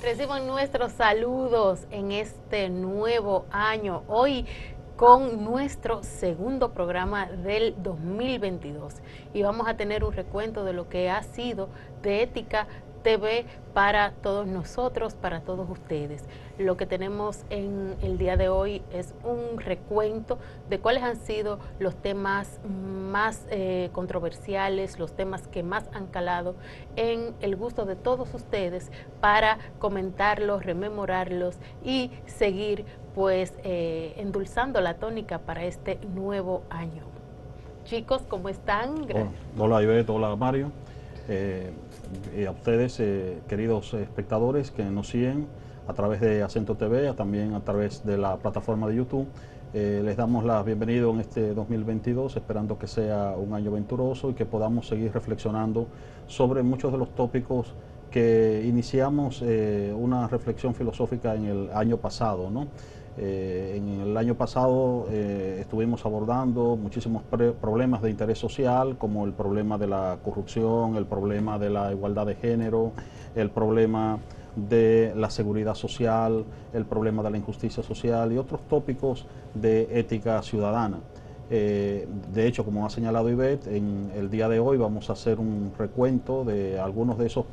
Reciban nuestros saludos en este nuevo año, hoy con nuestro segundo programa del 2022 y vamos a tener un recuento de lo que ha sido de Ética TV para todos nosotros, para todos ustedes. Lo que tenemos en el día de hoy es un recuento de cuáles han sido los temas más controversiales, los temas que más han calado en el gusto de todos ustedes para comentarlos, rememorarlos y seguir pues endulzando la tónica para este nuevo año. Chicos, ¿cómo están? Hola Ivette, hola Mario. Y a ustedes, queridos espectadores que nos siguen a través de Acento TV, también a través de la plataforma de YouTube. Les damos la bienvenida en este 2022, esperando que sea un año venturoso y que podamos seguir reflexionando sobre muchos de los tópicos que iniciamos una reflexión filosófica en el año pasado, ¿no? En el año pasado estuvimos abordando muchísimos problemas de interés social, como el problema de la corrupción, el problema de la igualdad de género, el problema de la seguridad social, el problema de la injusticia social y otros tópicos de ética ciudadana. De hecho, como ha señalado Ivette, en el día de hoy vamos a hacer un recuento de algunos de esos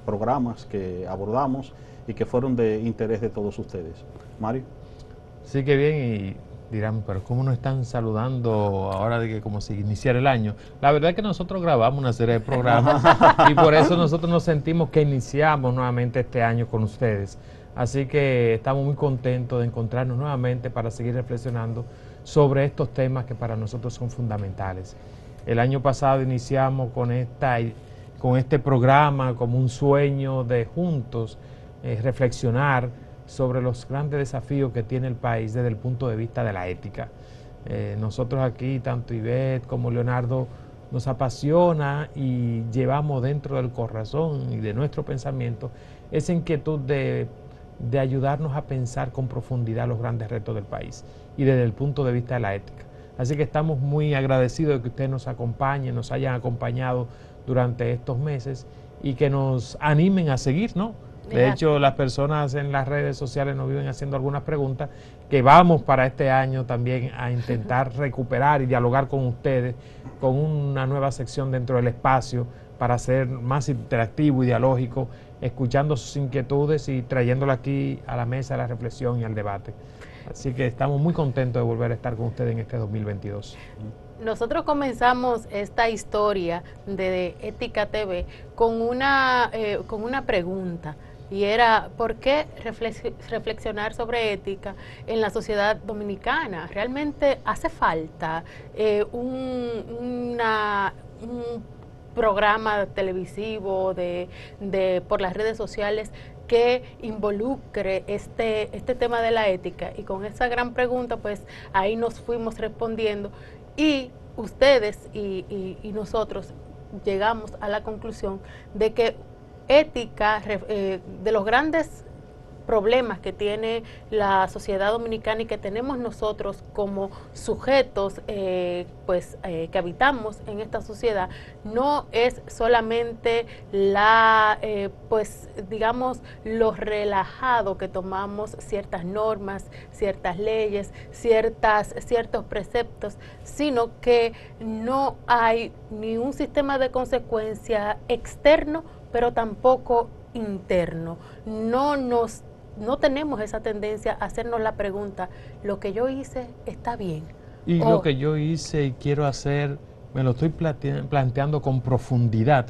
programas que abordamos y que fueron de interés de todos ustedes. Mario. Sí, que bien, y dirán, pero ¿cómo nos están saludando ahora de que como si iniciara el año? La verdad es que nosotros grabamos una serie de programas y por eso nosotros nos sentimos que iniciamos nuevamente este año con ustedes. Así que estamos muy contentos de encontrarnos nuevamente para seguir reflexionando sobre estos temas que para nosotros son fundamentales. El año pasado iniciamos con este programa como un sueño de juntos reflexionar sobre los grandes desafíos que tiene el país desde el punto de vista de la ética. Nosotros aquí, tanto Ivette como Leonardo, nos apasiona y llevamos dentro del corazón y de nuestro pensamiento esa inquietud de ayudarnos a pensar con profundidad los grandes retos del país y desde el punto de vista de la ética. Así que estamos muy agradecidos de que ustedes nos acompañen, nos hayan acompañado durante estos meses y que nos animen a seguir, ¿no? De hecho, las personas en las redes sociales nos viven haciendo algunas preguntas que vamos para este año también a intentar recuperar y dialogar con ustedes con una nueva sección dentro del espacio para ser más interactivo y dialógico, escuchando sus inquietudes y trayéndolas aquí a la mesa de la reflexión y al debate. Así que estamos muy contentos de volver a estar con ustedes en este 2022. Nosotros comenzamos esta historia de Ética TV con una pregunta. Y era, ¿por qué reflexionar sobre ética en la sociedad dominicana? ¿Realmente hace falta un programa televisivo por las redes sociales que involucre este tema de la ética? Y con esa gran pregunta, pues ahí nos fuimos respondiendo y ustedes y nosotros llegamos a la conclusión de que ética, de los grandes problemas que tiene la sociedad dominicana y que tenemos nosotros como sujetos que habitamos en esta sociedad, no es solamente digamos, lo relajado que tomamos ciertas normas, ciertas leyes, ciertos preceptos, sino que no hay ni un sistema de consecuencia externo, pero tampoco interno. No tenemos esa tendencia a hacernos la pregunta, ¿lo que yo hice está bien? Y lo que yo hice y quiero hacer, me lo estoy planteando con profundidad.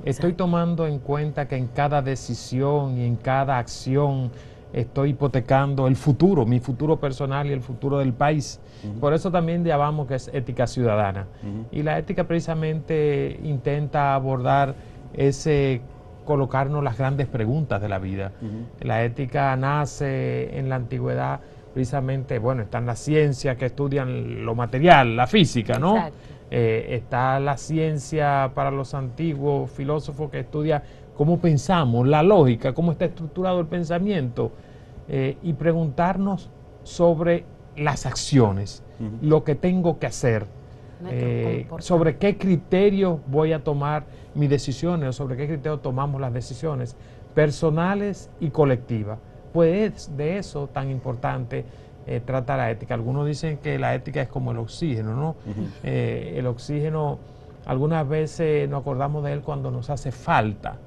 Estoy tomando en cuenta que en cada decisión y en cada acción estoy hipotecando el futuro, mi futuro personal y el futuro del país. Por eso también llamamos que es ética ciudadana. Y la ética precisamente intenta abordar colocarnos las grandes preguntas de la vida. La ética nace en la antigüedad precisamente, bueno, están las ciencias que estudian lo material, la física, ¿no? Está la ciencia para los antiguos filósofos que estudia cómo pensamos, la lógica, cómo está estructurado el pensamiento, y preguntarnos sobre las acciones, lo que tengo que hacer, sobre qué criterios voy a tomar mis decisiones, o sobre qué criterios tomamos las decisiones personales y colectivas. Pues de eso tan importante trata la ética. Algunos dicen que la ética es como el oxígeno, ¿no? El oxígeno, algunas veces nos acordamos de él cuando nos hace falta,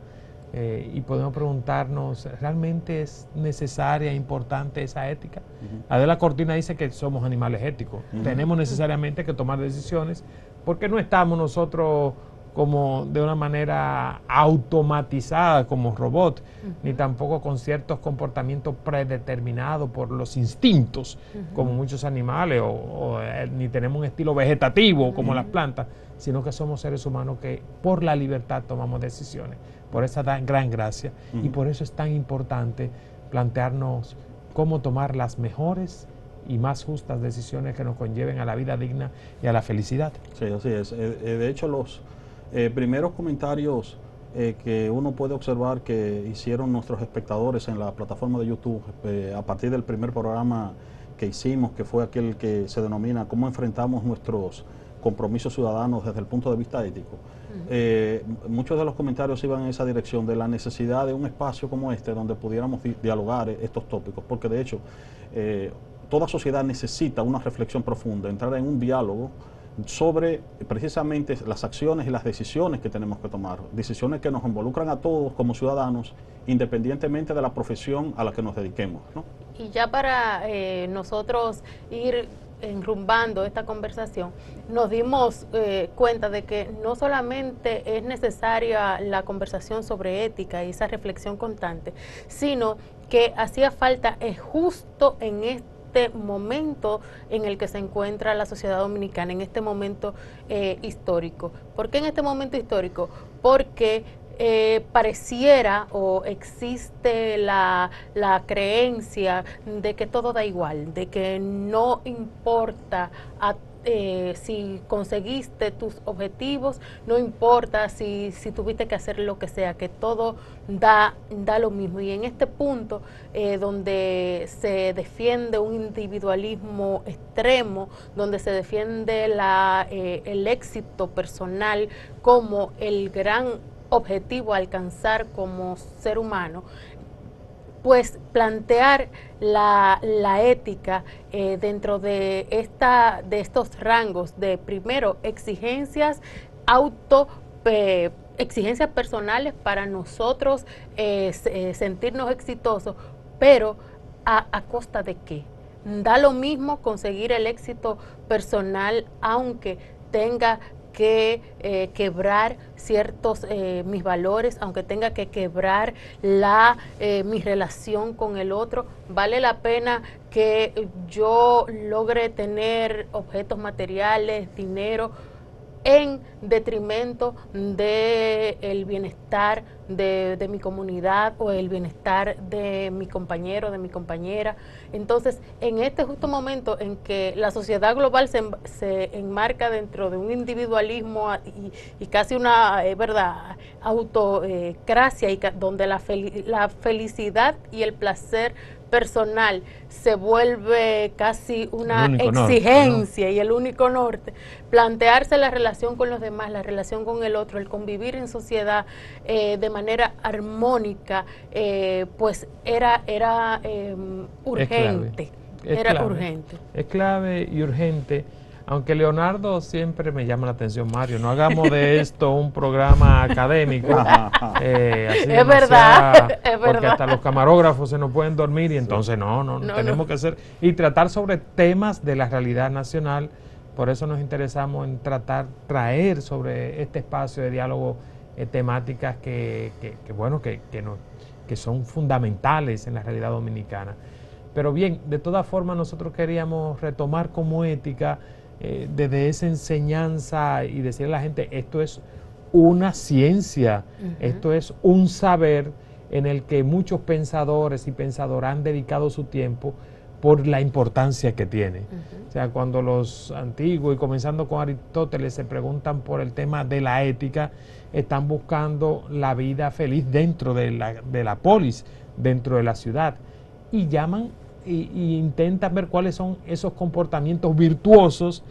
y podemos preguntarnos, ¿realmente es necesaria e importante esa ética? Adela Cortina dice que somos animales éticos, tenemos necesariamente que tomar decisiones, porque no estamos nosotros como de una manera automatizada como robot, ni tampoco con ciertos comportamientos predeterminados por los instintos, como muchos animales, ni tenemos un estilo vegetativo como las plantas, sino que somos seres humanos que por la libertad tomamos decisiones, por esa gran gracia, y por eso es tan importante plantearnos cómo tomar las mejores y más justas decisiones que nos conlleven a la vida digna y a la felicidad. Sí, así es. De hecho, los primeros comentarios que uno puede observar que hicieron nuestros espectadores en la plataforma de YouTube a partir del primer programa que hicimos, que fue aquel que se denomina ¿Cómo enfrentamos nuestros compromisos ciudadanos desde el punto de vista ético? Muchos de los comentarios iban en esa dirección, de la necesidad de un espacio como este donde pudiéramos dialogar estos tópicos, porque de hecho toda sociedad necesita una reflexión profunda, entrar en un diálogo sobre precisamente las acciones y las decisiones que tenemos que tomar, decisiones que nos involucran a todos como ciudadanos, independientemente de la profesión a la que nos dediquemos, ¿no? Y ya para nosotros ir enrumbando esta conversación, nos dimos cuenta de que no solamente es necesaria la conversación sobre ética y esa reflexión constante, sino que hacía falta justo en este momento en el que se encuentra la sociedad dominicana, en este momento histórico. ¿Por qué en este momento histórico? Porque pareciera o existe la creencia de que todo da igual, de que no importa si conseguiste tus objetivos, no importa si tuviste que hacer lo que sea, que todo da lo mismo. Y en este punto donde se defiende un individualismo extremo, donde se defiende el éxito personal como el gran objetivo a alcanzar como ser humano, pues plantear la ética dentro de estos rangos de, primero, exigencias exigencias personales para nosotros sentirnos exitosos, pero ¿a costa de qué? Da lo mismo conseguir el éxito personal, aunque tenga que quebrar ciertos mis valores, aunque tenga que quebrar mi relación con el otro. Vale la pena que yo logre tener objetos materiales, dinero, en detrimento del bienestar de mi comunidad o el bienestar de mi compañero, de mi compañera. Entonces, en este justo momento en que la sociedad global se enmarca dentro de un individualismo y casi una autocracia, donde la felicidad y el placer personal se vuelve casi una exigencia, ¿no? Y el único norte, plantearse la relación con los demás, la relación con el otro, el convivir en sociedad de manera armónica, pues era urgente. Urgente. Es clave y urgente. Aunque Leonardo siempre me llama la atención, Mario, no hagamos de esto un programa académico. Así es verdad, porque hasta los camarógrafos se nos pueden dormir y entonces no tenemos que hacer y tratar sobre temas de la realidad nacional. Por eso nos interesamos en traer sobre este espacio de diálogo temáticas que son fundamentales en la realidad dominicana. Pero bien, de todas formas nosotros queríamos retomar como ética desde esa enseñanza y decirle a la gente, esto es una ciencia, esto es un saber en el que muchos pensadores y pensadoras han dedicado su tiempo por la importancia que tiene. O sea, cuando los antiguos, y comenzando con Aristóteles, se preguntan por el tema de la ética, están buscando la vida feliz dentro de la polis, dentro de la ciudad, y llaman y intentan ver cuáles son esos comportamientos virtuosos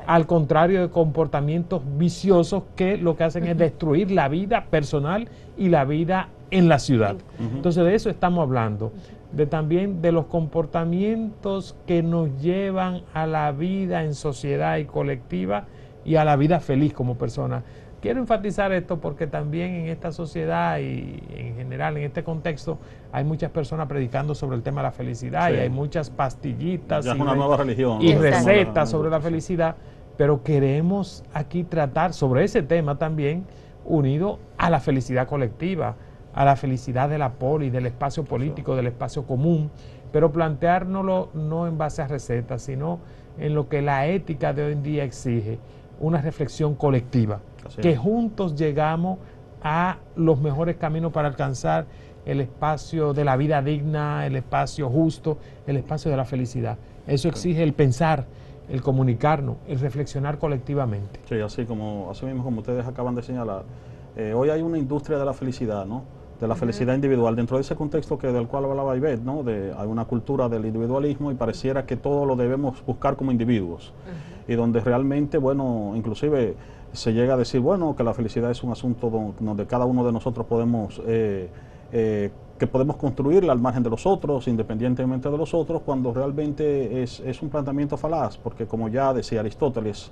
al contrario de comportamientos viciosos que lo que hacen es destruir la vida personal y la vida en la ciudad. Entonces de eso estamos hablando, de también de los comportamientos que nos llevan a la vida en sociedad y colectiva y a la vida feliz como persona. Quiero enfatizar esto porque también en esta sociedad y en general en este contexto hay muchas personas predicando sobre el tema de la felicidad, y hay muchas pastillitas ya es una nueva religión, y recetas sobre la felicidad, pero queremos aquí tratar sobre ese tema también unido a la felicidad colectiva, a la felicidad de la polis, del espacio político, del espacio común, pero planteárnoslo no en base a recetas, sino en lo que la ética de hoy en día exige, una reflexión colectiva, que juntos llegamos a los mejores caminos para alcanzar el espacio de la vida digna, el espacio justo, el espacio de la felicidad. Eso exige el pensar, el comunicarnos, el reflexionar colectivamente. Sí, así mismo como ustedes acaban de señalar, hoy hay una industria de la felicidad, ¿no? De la felicidad individual, dentro de ese contexto del cual hablaba Ivette, ¿no? Hay una cultura del individualismo y pareciera que todo lo debemos buscar como individuos, y donde realmente, bueno, inclusive se llega a decir, bueno, que la felicidad es un asunto donde cada uno de nosotros podemos, que podemos construirla al margen de los otros, independientemente de los otros, cuando realmente es un planteamiento falaz, porque como ya decía Aristóteles,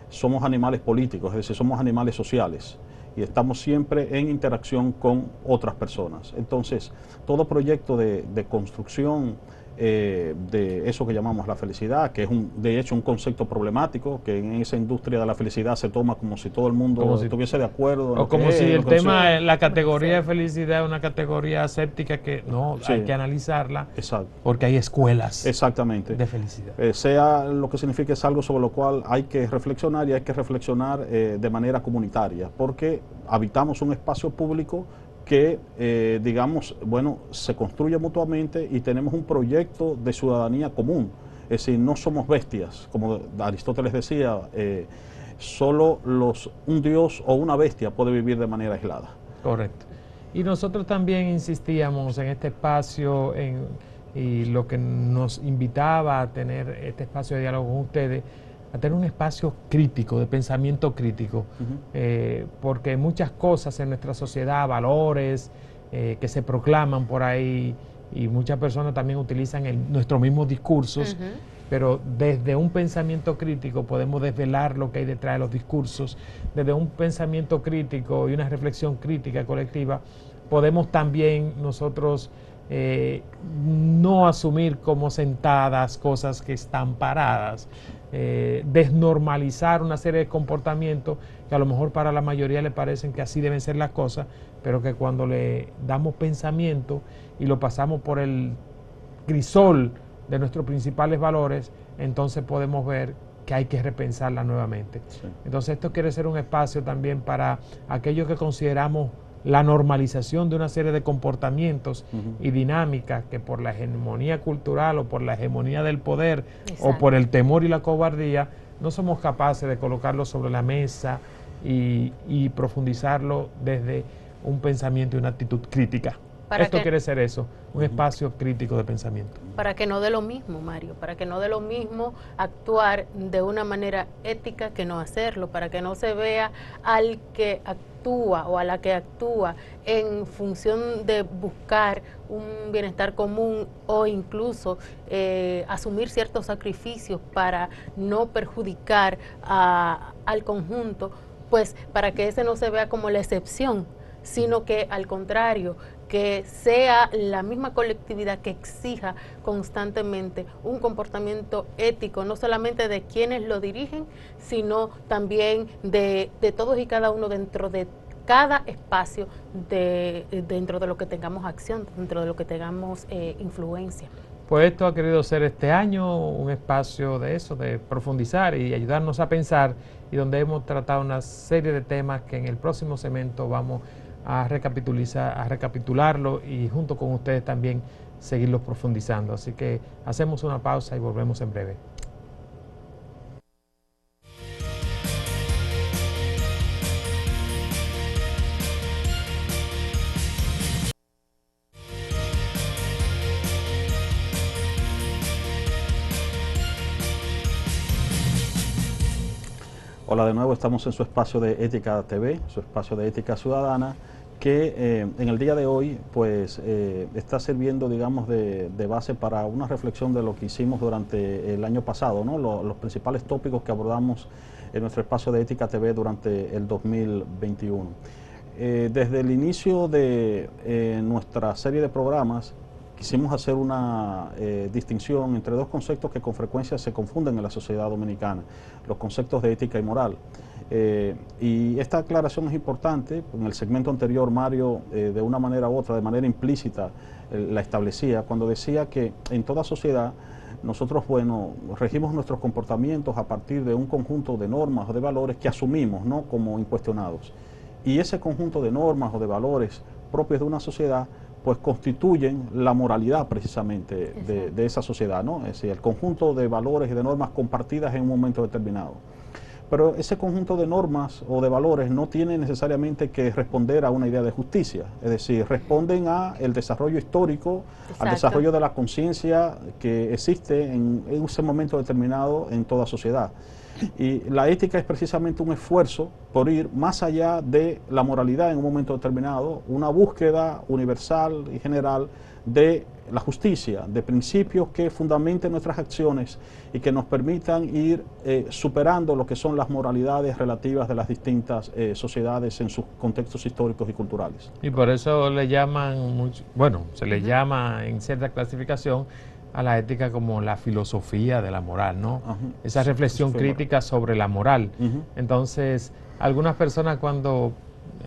somos animales políticos, es decir, somos animales sociales, y estamos siempre en interacción con otras personas. Entonces, todo proyecto de construcción de eso que llamamos la felicidad, que es de hecho un concepto problemático, que en esa industria de la felicidad se toma como si todo el mundo estuviese de acuerdo. O como si el tema, la categoría de felicidad es una categoría aséptica que no, hay que analizarla. Exacto. Porque hay escuelas de felicidad. Sea lo que signifique, es algo sobre lo cual hay que reflexionar, y hay que reflexionar de manera comunitaria, porque habitamos un espacio público que, digamos, bueno, se construye mutuamente y tenemos un proyecto de ciudadanía común. Es decir, no somos bestias, como Aristóteles decía, solo un dios o una bestia puede vivir de manera aislada. Correcto. Y nosotros también insistíamos en este espacio, y lo que nos invitaba a tener este espacio de diálogo con ustedes, a tener un espacio crítico, de pensamiento crítico, porque muchas cosas en nuestra sociedad, valores que se proclaman por ahí, y muchas personas también utilizan nuestros mismos discursos, pero desde un pensamiento crítico podemos desvelar lo que hay detrás de los discursos. Desde un pensamiento crítico y una reflexión crítica colectiva podemos también nosotros no asumir como sentadas cosas que están paradas, desnormalizar una serie de comportamientos que a lo mejor para la mayoría le parecen que así deben ser las cosas, pero que cuando le damos pensamiento y lo pasamos por el crisol de nuestros principales valores, entonces podemos ver que hay que repensarla nuevamente. Sí. Entonces esto quiere ser un espacio también para aquellos que consideramos la normalización de una serie de comportamientos y dinámicas que por la hegemonía cultural o por la hegemonía del poder o por el temor y la cobardía no somos capaces de colocarlo sobre la mesa y profundizarlo desde un pensamiento y una actitud crítica. Esto quiere ser eso, un espacio crítico de pensamiento. Para que no dé lo mismo, Mario, para que no dé lo mismo actuar de una manera ética que no hacerlo, para que no se vea al que actúa o a la que actúa en función de buscar un bienestar común o incluso asumir ciertos sacrificios para no perjudicar al conjunto, pues para que ese no se vea como la excepción, sino que al contrario, que sea la misma colectividad que exija constantemente un comportamiento ético, no solamente de quienes lo dirigen, sino también de todos y cada uno dentro de cada espacio, dentro de lo que tengamos acción, dentro de lo que tengamos influencia. Pues esto ha querido ser este año un espacio de eso, de profundizar y ayudarnos a pensar, y donde hemos tratado una serie de temas que en el próximo segmento vamos a recapitularlo y junto con ustedes también seguirlos profundizando. Así que hacemos una pausa y volvemos en breve. Hola de nuevo, estamos en su espacio de Ética TV, su espacio de Ética Ciudadana, que en el día de hoy pues está sirviendo, digamos, de base para una reflexión de lo que hicimos durante el año pasado, ¿no? Los principales tópicos que abordamos en nuestro espacio de Ética TV durante el 2021. Desde el inicio de nuestra serie de programas, quisimos hacer una distinción entre dos conceptos que con frecuencia se confunden en la sociedad dominicana, los conceptos de ética y moral. Y esta aclaración es importante. En el segmento anterior, Mario, de una manera u otra, de manera implícita, la establecía cuando decía que en toda sociedad nosotros, bueno, regimos nuestros comportamientos a partir de un conjunto de normas o de valores que asumimos, ¿no?, como incuestionados. Y ese conjunto de normas o de valores propios de una sociedad pues constituyen la moralidad precisamente de esa sociedad, ¿no? Es decir, el conjunto de valores y de normas compartidas en un momento determinado. Pero ese conjunto de normas o de valores no tiene necesariamente que responder a una idea de justicia, es decir, responden al desarrollo histórico, al desarrollo de la conciencia que existe en ese momento determinado en toda sociedad. Y la ética es precisamente un esfuerzo por ir más allá de la moralidad en un momento determinado, una búsqueda universal y general de la justicia, de principios que fundamenten nuestras acciones y que nos permitan ir superando lo que son las moralidades relativas de las distintas sociedades en sus contextos históricos y culturales. Y por eso le llaman, bueno, se le llama en cierta clasificación a la ética como la filosofía de la moral, ¿no? Esa reflexión crítica sobre la moral. Entonces, algunas personas cuando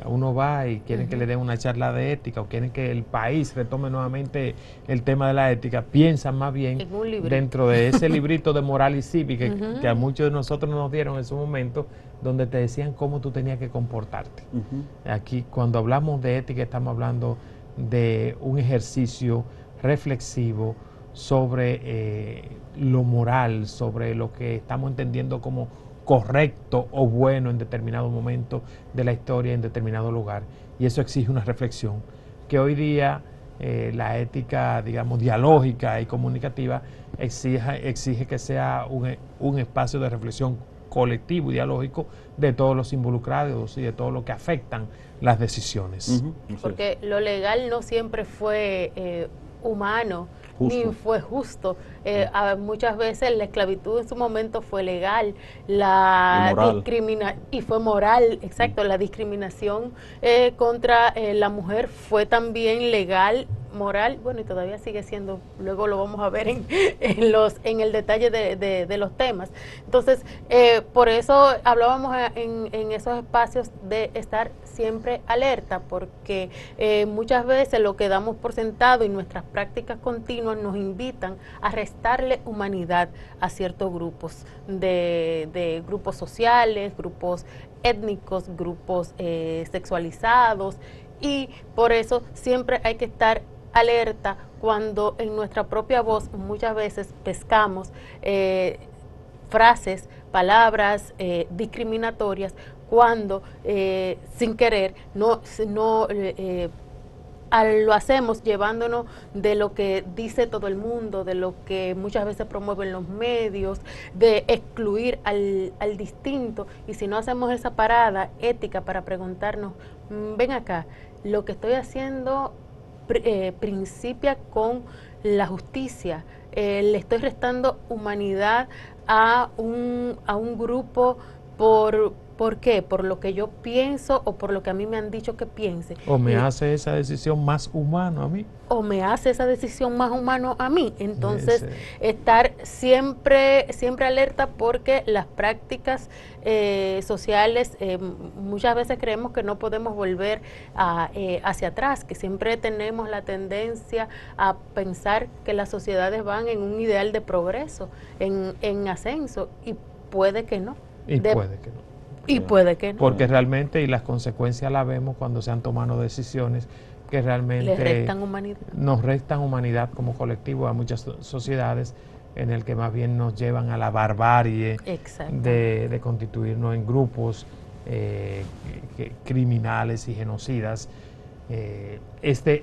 uno va y quieren que le den una charla de ética o quieren que el país retome nuevamente el tema de la ética, piensan más bien dentro de ese librito de moral y cívica que a muchos de nosotros nos dieron en su momento, donde te decían cómo tú tenías que comportarte. Aquí, cuando hablamos de ética, estamos hablando de un ejercicio reflexivo sobre lo moral, sobre lo que estamos entendiendo como correcto o bueno en determinado momento de la historia, en determinado lugar. Y eso exige una reflexión que hoy día la ética, digamos, dialógica y comunicativa exige que sea un espacio de reflexión colectivo y dialógico de todos los involucrados y de todo lo que afectan las decisiones. Porque lo legal no siempre fue humano, ni fue justo. Muchas veces la esclavitud en su momento fue legal, y fue moral, exacto. La discriminación contra la mujer fue también legal, moral, bueno, y todavía sigue siendo. Luego lo vamos a ver en el detalle de los temas. Entonces, por eso hablábamos en esos espacios de estar siempre alerta, porque muchas veces lo que damos por sentado y nuestras prácticas continuas nos invitan a restarle humanidad a ciertos grupos, de grupos sociales, grupos étnicos, grupos sexualizados, y por eso siempre hay que estar alerta cuando en nuestra propia voz muchas veces pescamos frases, palabras discriminatorias, cuando sin querer lo hacemos llevándonos de lo que dice todo el mundo, de lo que muchas veces promueven los medios, de excluir al distinto. Y si no hacemos esa parada ética para preguntarnos, ven acá, lo que estoy haciendo principia con la justicia, le estoy restando humanidad a un grupo ¿por qué? ¿Por lo que yo pienso o por lo que a mí me han dicho que piense? ¿O me hace esa decisión más humano a mí? ¿O me hace esa decisión más humano a mí? Entonces, estar siempre alerta, porque las prácticas sociales, muchas veces creemos que no podemos volver hacia atrás, que siempre tenemos la tendencia a pensar que las sociedades van en un ideal de progreso, en ascenso, y puede que no. Puede que no. Y puede que no. Porque realmente, y las consecuencias las vemos cuando se han tomado decisiones que realmente nos restan humanidad como colectivo a muchas sociedades, en el que más bien nos llevan a la barbarie de constituirnos en grupos criminales y genocidas.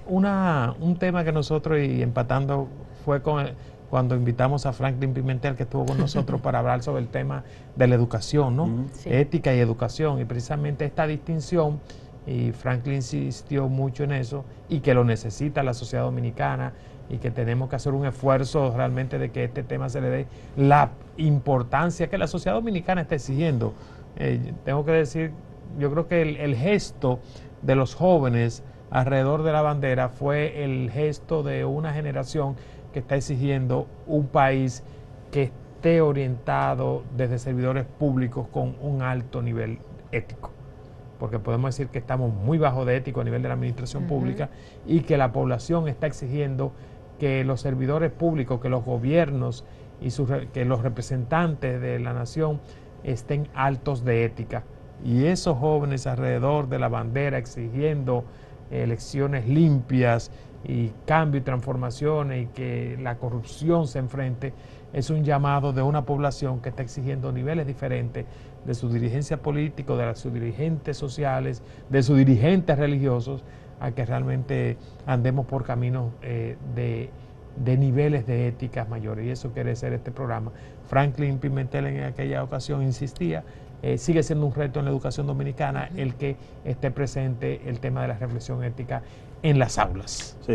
Un tema que nosotros, y empatando, fue con cuando invitamos a Franklin Pimentel, que estuvo con nosotros para hablar sobre el tema de la educación, ¿no? Sí. Ética y educación, y precisamente esta distinción, y Franklin insistió mucho en eso, y que lo necesita la sociedad dominicana, y que tenemos que hacer un esfuerzo realmente de que este tema se le dé la importancia que la sociedad dominicana está exigiendo. Tengo que decir, yo creo que el gesto de los jóvenes alrededor de la bandera fue el gesto de una generación que está exigiendo un país que esté orientado desde servidores públicos con un alto nivel ético, porque podemos decir que estamos muy bajo de ético a nivel de la administración pública, y que la población está exigiendo que los servidores públicos, que los gobiernos y que los representantes de la nación estén altos de ética. Y esos jóvenes alrededor de la bandera exigiendo elecciones limpias y cambio y transformaciones, y que la corrupción se enfrente, es un llamado de una población que está exigiendo niveles diferentes de su dirigencia política, de sus dirigentes sociales, de sus dirigentes religiosos, a que realmente andemos por caminos de niveles de éticas mayores. Y eso quiere ser este programa. Franklin Pimentel en aquella ocasión insistía, sigue siendo un reto en la educación dominicana el que esté presente el tema de la reflexión ética en las aulas. Sí,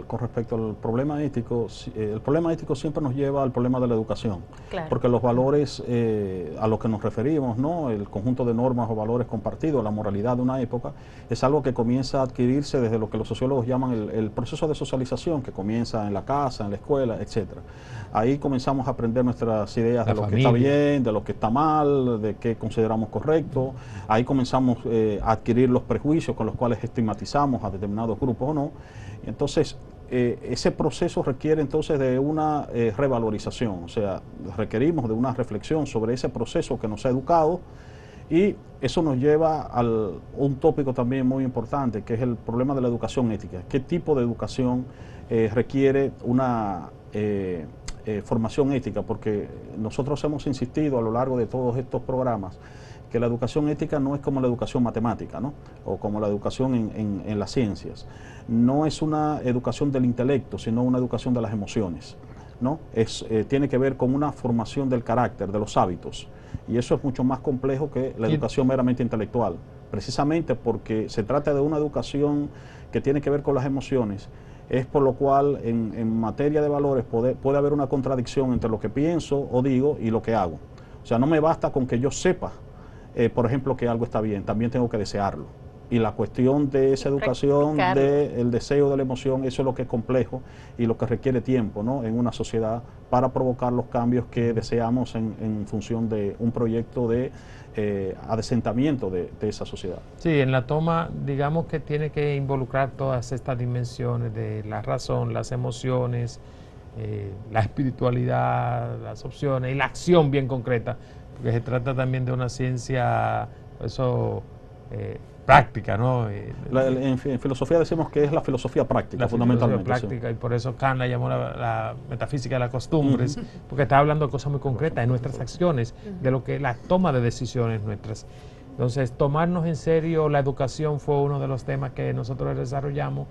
con respecto al problema ético, el problema ético siempre nos lleva al problema de la educación, Claro. porque los valores a los que nos referimos, ¿no? El conjunto de normas o valores compartidos, la moralidad de una época, es algo que comienza a adquirirse desde lo que los sociólogos llaman el proceso de socialización, que comienza en la casa, en la escuela, etcétera. Ahí comenzamos a aprender nuestras ideas de lo que está bien, de lo que está mal, de qué consideramos correcto. Ahí comenzamos a adquirir los prejuicios con los cuales estigmatizamos a determinados grupos o no. Entonces, ese proceso requiere entonces de una revalorización, o sea, requerimos de una reflexión sobre ese proceso que nos ha educado, y eso nos lleva a un tópico también muy importante, que es el problema de la educación ética. ¿Qué tipo de educación requiere una formación ética? Porque nosotros hemos insistido a lo largo de todos estos programas que la educación ética no es como la educación matemática, ¿no? O como la educación en las ciencias. No es una educación del intelecto, sino una educación de las emociones, ¿no? Tiene que ver con una formación del carácter, de los hábitos, y eso es mucho más complejo que la educación meramente intelectual, precisamente porque se trata de una educación que tiene que ver con las emociones. Es por lo cual en materia de valores puede haber una contradicción entre lo que pienso o digo y lo que hago. O sea, no me basta con que yo sepa, por ejemplo, que algo está bien, también tengo que desearlo. Y la cuestión de esa educación, del deseo, de la emoción, eso es lo que es complejo y lo que requiere tiempo, ¿no? En una sociedad para provocar los cambios que deseamos en función de un proyecto de adesentamiento de esa sociedad. Sí, en la toma, digamos que tiene que involucrar todas estas dimensiones de la razón, las emociones, la espiritualidad, las opciones y la acción bien concreta, porque se trata también de una ciencia, práctica, ¿no? En filosofía decimos que es la filosofía práctica, fundamentalmente. La filosofía práctica, sí. Y por eso Kant la llamó la metafísica de las costumbres, porque está hablando de cosas muy concretas, de nuestras acciones, de lo que la toma de decisiones nuestras. Entonces, tomarnos en serio la educación fue uno de los temas que nosotros desarrollamos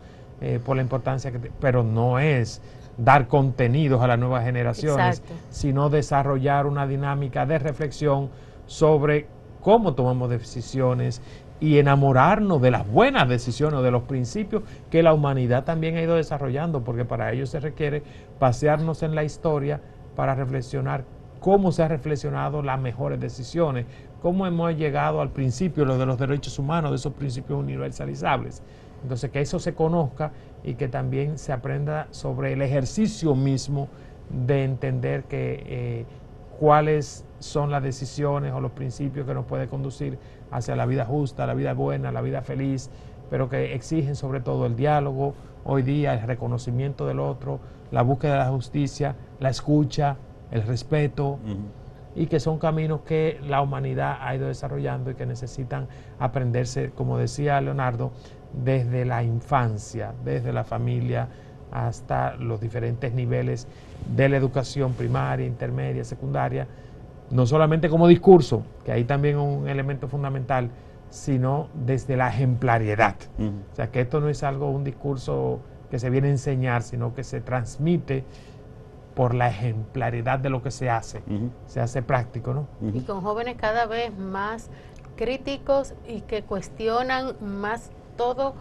por la importancia pero no es dar contenidos a las nuevas generaciones, sino desarrollar una dinámica de reflexión sobre cómo tomamos decisiones y enamorarnos de las buenas decisiones, de los principios que la humanidad también ha ido desarrollando, porque para ello se requiere pasearnos en la historia para reflexionar cómo se han reflexionado las mejores decisiones, cómo hemos llegado al principio de los derechos humanos, de esos principios universalizables. Entonces, que eso se conozca y que también se aprenda sobre el ejercicio mismo de entender que cuáles son las decisiones o los principios que nos pueden conducir hacia la vida justa, la vida buena, la vida feliz, pero que exigen sobre todo el diálogo, hoy día el reconocimiento del otro, la búsqueda de la justicia, la escucha, el respeto, y que son caminos que la humanidad ha ido desarrollando y que necesitan aprenderse, como decía Leonardo, desde la infancia, desde la familia hasta los diferentes niveles de la educación primaria, intermedia, secundaria, no solamente como discurso, que ahí también es un elemento fundamental, sino desde la ejemplariedad. O sea, que esto no es un discurso que se viene a enseñar, sino que se transmite por la ejemplaridad de lo que se hace. Se hace práctico, ¿no? Y con jóvenes cada vez más críticos y que cuestionan más todo,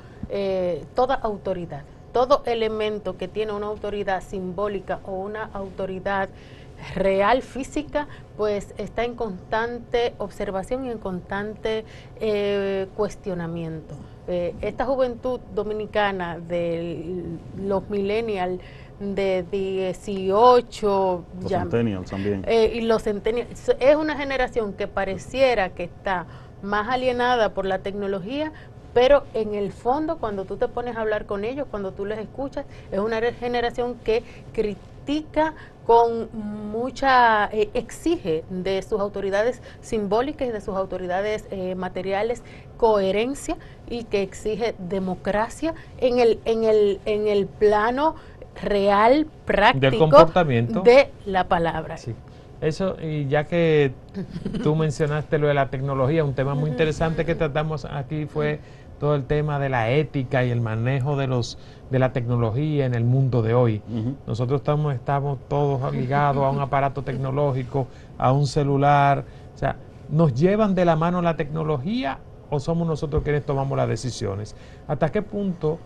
toda autoridad. Todo elemento que tiene una autoridad simbólica o una autoridad real, física, pues está en constante observación y en constante cuestionamiento. Esta juventud dominicana de los millennials de 18, los centennials también, y los centennials, es una generación que pareciera que está más alienada por la tecnología, pero en el fondo cuando tú te pones a hablar con ellos, cuando tú les escuchas, es una generación que critica con mucha, exige de sus autoridades simbólicas y de sus autoridades materiales coherencia, y que exige democracia en el plano real, práctico del comportamiento de la palabra. Sí. Eso, y ya que tú mencionaste lo de la tecnología, un tema muy interesante que tratamos aquí fue todo el tema de la ética y el manejo de la tecnología en el mundo de hoy. Nosotros estamos todos ligados a un aparato tecnológico, a un celular. O sea, ¿nos llevan de la mano la tecnología o somos nosotros quienes tomamos las decisiones? ¿Hasta qué punto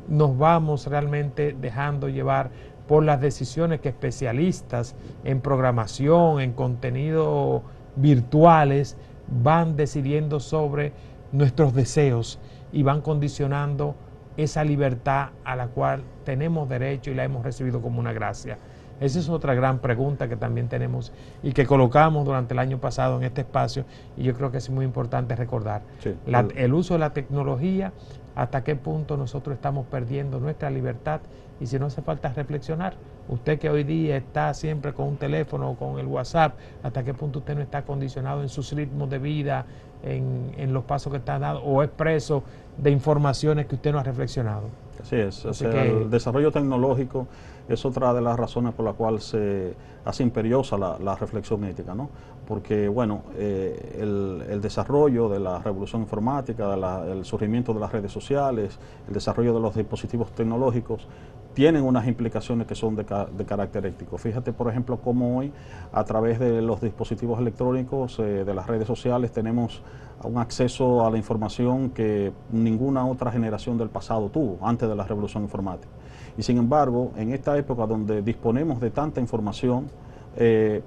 nos vamos realmente dejando llevar por las decisiones que especialistas en programación, en contenido virtuales, van decidiendo sobre nuestros deseos y van condicionando esa libertad a la cual tenemos derecho y la hemos recibido como una gracia? Esa es otra gran pregunta que también tenemos y que colocamos durante el año pasado en este espacio, y yo creo que es muy importante recordar. Sí, el uso de la tecnología, hasta qué punto nosotros estamos perdiendo nuestra libertad, y si no hace falta reflexionar. Usted que hoy día está siempre con un teléfono o con el WhatsApp, hasta qué punto usted no está condicionado en sus ritmos de vida, en los pasos que está dando, o es preso de informaciones que usted no ha reflexionado. Así es, el desarrollo tecnológico es otra de las razones por la cual se hace imperiosa la reflexión ética, ¿no? Porque, bueno, el desarrollo de la revolución informática, el surgimiento de las redes sociales, el desarrollo de los dispositivos tecnológicos, tienen unas implicaciones que son de carácter ético. Fíjate, por ejemplo, cómo hoy, a través de los dispositivos electrónicos, de las redes sociales, tenemos un acceso a la información que ninguna otra generación del pasado tuvo antes de la revolución informática. Y sin embargo, en esta época donde disponemos de tanta información,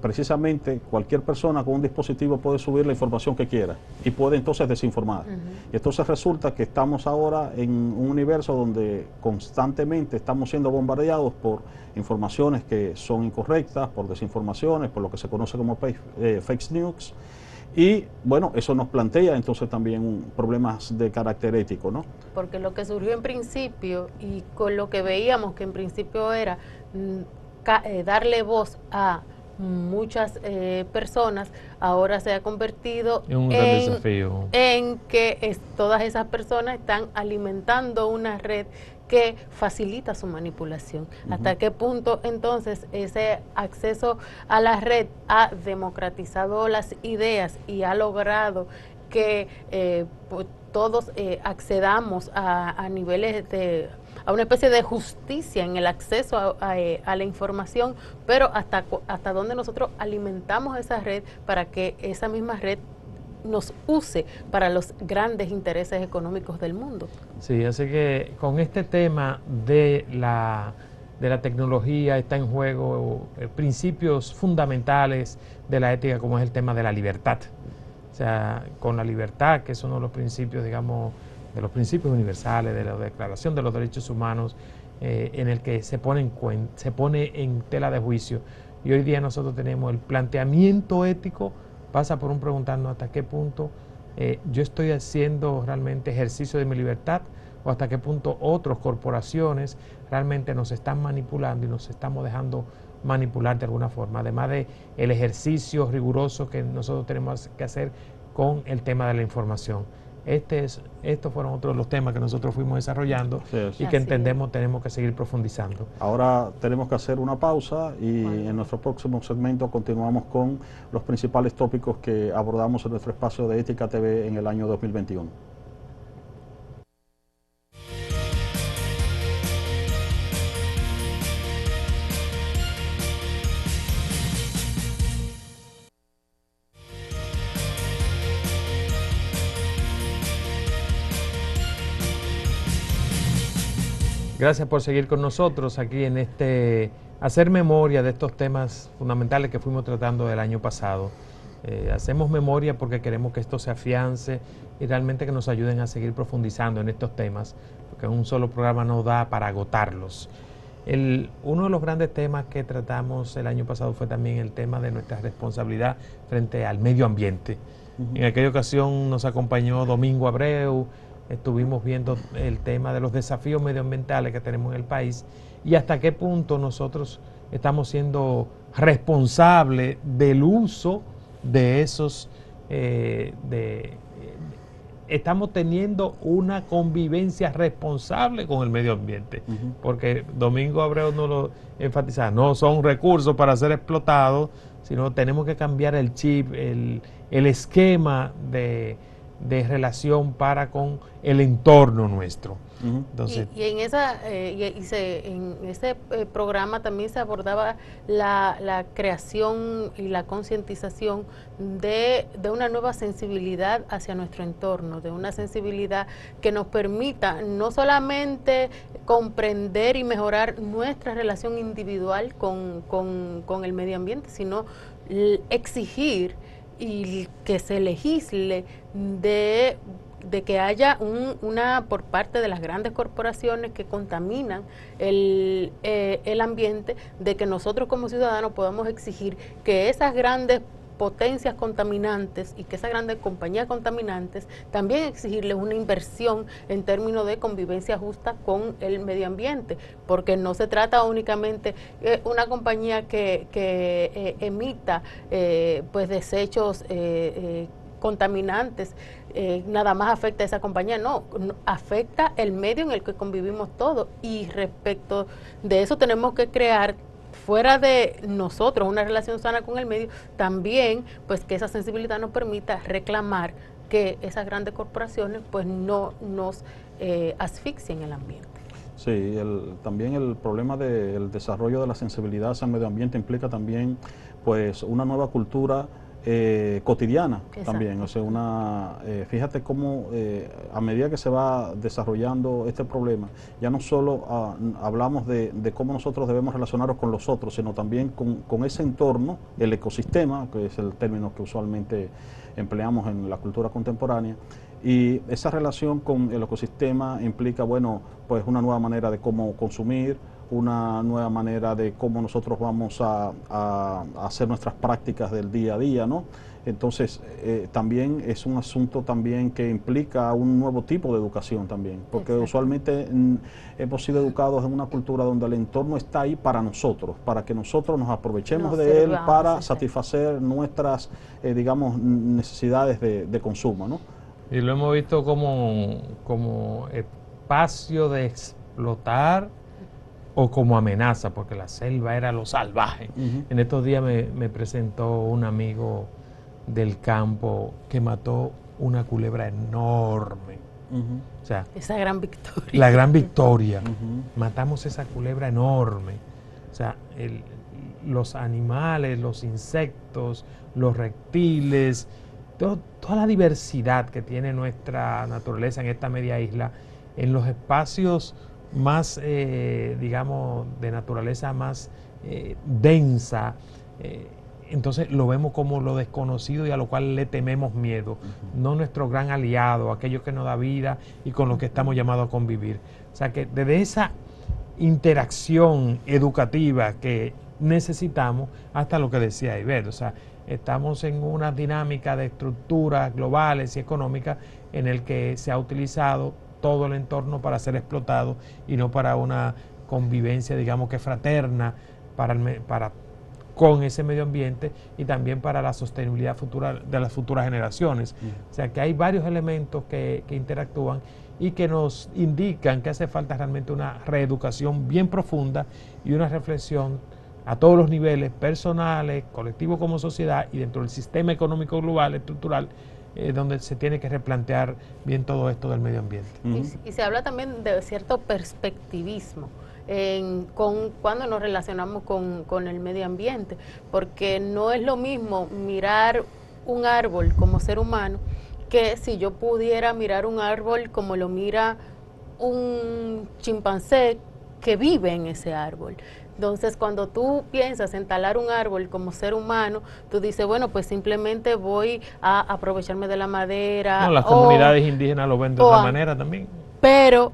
precisamente cualquier persona con un dispositivo puede subir la información que quiera y puede entonces desinformar. Y entonces resulta que estamos ahora en un universo donde constantemente estamos siendo bombardeados por informaciones que son incorrectas, por desinformaciones, por lo que se conoce como fake news. Y bueno, eso nos plantea entonces también problemas de carácter ético, ¿no? Porque lo que surgió en principio y con lo que veíamos que en principio era darle voz a muchas personas, ahora se ha convertido en un gran desafío, en que todas esas personas están alimentando una red que facilita su manipulación. ¿Hasta qué punto entonces ese acceso a la red ha democratizado las ideas y ha logrado que todos accedamos a niveles a una especie de justicia en el acceso a la información, pero hasta dónde nosotros alimentamos esa red para que esa misma red nos use para los grandes intereses económicos del mundo? Sí, así que con este tema de la tecnología está en juego principios fundamentales de la ética, como es el tema de la libertad. O sea, con la libertad, que es uno de los principios, digamos, de los principios universales, de la Declaración de los Derechos Humanos, en el que se pone en tela de juicio. Y hoy día nosotros tenemos el planteamiento ético, pasa por un preguntarnos hasta qué punto yo estoy haciendo realmente ejercicio de mi libertad, o hasta qué punto otras corporaciones realmente nos están manipulando y nos estamos dejando manipular de alguna forma, además de el ejercicio riguroso que nosotros tenemos que hacer con el tema de la información. Estos fueron otros de los temas que nosotros fuimos desarrollando y que entendemos tenemos que seguir profundizando. Ahora tenemos que hacer una pausa y en nuestro próximo segmento continuamos con los principales tópicos que abordamos en nuestro espacio de Ética TV en el año 2021. Gracias por seguir con nosotros aquí en hacer memoria de estos temas fundamentales que fuimos tratando del año pasado. Hacemos memoria porque queremos que esto se afiance y realmente que nos ayuden a seguir profundizando en estos temas, porque un solo programa no da para agotarlos. Uno de los grandes temas que tratamos el año pasado fue también el tema de nuestra responsabilidad frente al medio ambiente. En aquella ocasión nos acompañó Domingo Abreu, estuvimos viendo el tema de los desafíos medioambientales que tenemos en el país y hasta qué punto nosotros estamos siendo responsables del uso de esos, estamos teniendo una convivencia responsable con el medio ambiente, porque Domingo Abreu nos lo enfatiza, no son recursos para ser explotados, sino tenemos que cambiar el chip, el esquema de relación para con el entorno nuestro. Entonces, y en ese programa también se abordaba la creación y la concientización de una nueva sensibilidad hacia nuestro entorno, de una sensibilidad que nos permita no solamente comprender y mejorar nuestra relación individual con el medio ambiente, sino exigir y que se legisle de que haya una por parte de las grandes corporaciones que contaminan el ambiente, de que nosotros como ciudadanos podamos exigir que esas grandes potencias contaminantes y que esas grandes compañías contaminantes también exigirles una inversión en términos de convivencia justa con el medio ambiente, porque no se trata únicamente una compañía que emita pues desechos contaminantes, nada más afecta a esa compañía, no, afecta el medio en el que convivimos todos, y respecto de eso tenemos que crear fuera de nosotros una relación sana con el medio, también pues que esa sensibilidad nos permita reclamar que esas grandes corporaciones pues no nos asfixien el ambiente. Sí, también el problema del desarrollo de la sensibilidad hacia el medio ambiente implica también pues una nueva cultura cotidiana. Exacto. También, o sea, fíjate cómo a medida que se va desarrollando este problema, ya no solo hablamos de cómo nosotros debemos relacionarnos con los otros, sino también con ese entorno, el ecosistema, que es el término que usualmente empleamos en la cultura contemporánea, y esa relación con el ecosistema implica, bueno, pues una nueva manera de cómo consumir, una nueva manera de cómo nosotros vamos a hacer nuestras prácticas del día a día, ¿no? Entonces, también es un asunto también que implica un nuevo tipo de educación también, porque exacto, usualmente hemos sido educados en una cultura donde el entorno está ahí para nosotros, para que nosotros nos aprovechemos de él para satisfacer nuestras, digamos, necesidades de consumo, ¿no? Y lo hemos visto como espacio de explotar o como amenaza, porque la selva era lo salvaje. En estos días me presentó un amigo del campo que mató una culebra enorme. O sea, esa gran victoria. La gran victoria. Matamos esa culebra enorme. O sea, los animales, los insectos, los reptiles, toda la diversidad que tiene nuestra naturaleza en esta media isla, en los espacios más, digamos, de naturaleza más densa, entonces lo vemos como lo desconocido y a lo cual le tememos miedo, no nuestro gran aliado, aquello que nos da vida y con lo que estamos llamados a convivir. O sea que desde esa interacción educativa que necesitamos hasta lo que decía Iber, o sea, estamos en una dinámica de estructuras globales y económicas en el que se ha utilizado todo el entorno para ser explotado y no para una convivencia, digamos que fraterna, con ese medio ambiente y también para la sostenibilidad futura de las futuras generaciones. O sea que hay varios elementos que interactúan y que nos indican que hace falta realmente una reeducación bien profunda y una reflexión a todos los niveles, personales, colectivos como sociedad y dentro del sistema económico global, estructural, donde se tiene que replantear bien todo esto del medio ambiente. Y se habla también de cierto perspectivismo cuando nos relacionamos con el medio ambiente, porque no es lo mismo mirar un árbol como ser humano que si yo pudiera mirar un árbol como lo mira un chimpancé que vive en ese árbol. Entonces, cuando tú piensas en talar un árbol como ser humano, tú dices, bueno, pues simplemente voy a aprovecharme de la madera. No, las comunidades indígenas lo ven de otra manera también. Pero